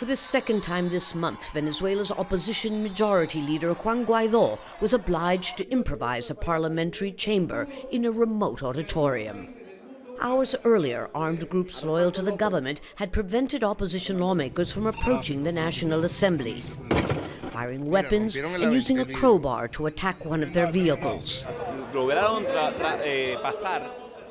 For the second time this month, Venezuela's opposition majority leader Juan Guaidó was obliged to improvise a parliamentary chamber in a remote auditorium. Hours earlier, armed groups loyal to the government had prevented opposition lawmakers from approaching the National Assembly, firing weapons and using a crowbar to attack one of their vehicles.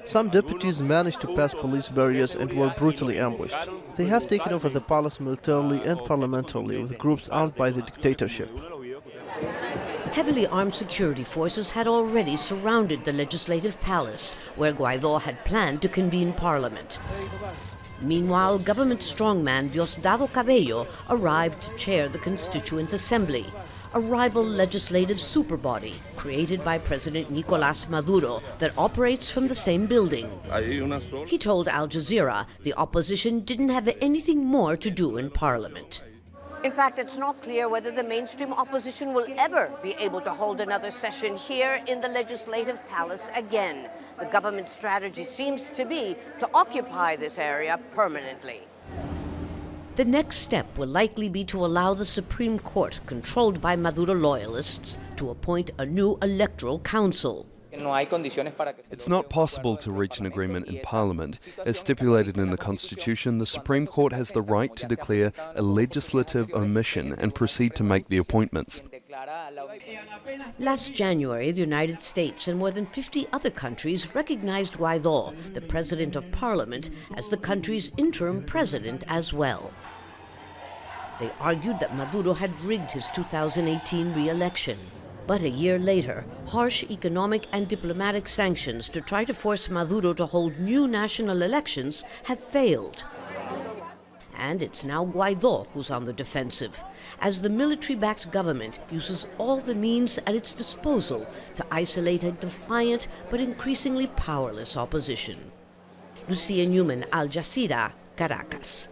Some deputies managed to pass police barriers and were brutally ambushed. They have taken over the palace militarily and parliamentarily with groups armed by the dictatorship. Heavily armed security forces had already surrounded the legislative palace, where Guaidó had planned to convene parliament. Meanwhile, government strongman Diosdado Cabello arrived to chair the Constituent Assembly, a rival legislative superbody created by President Nicolás Maduro that operates from the same building. He told Al Jazeera the opposition didn't have anything more to do in parliament. In fact, it's not clear whether the mainstream opposition will ever be able to hold another session here in the Legislative Palace again. The government strategy seems to be to occupy this area permanently. The next step will likely be to allow the Supreme Court, controlled by Maduro loyalists, to appoint a new electoral council. It's not possible to reach an agreement in Parliament. As stipulated in the Constitution, the Supreme Court has the right to declare a legislative omission and proceed to make the appointments. Last January, the United States and more than 50 other countries recognized Guaidó, the President of Parliament, as the country's interim president as well. They argued that Maduro had rigged his 2018 re-election. But a year later, harsh economic and diplomatic sanctions to try to force Maduro to hold new national elections have failed. And it's now Guaidó who's on the defensive, as the military-backed government uses all the means at its disposal to isolate a defiant but increasingly powerless opposition. Lucia Newman, Al Jazeera, Caracas.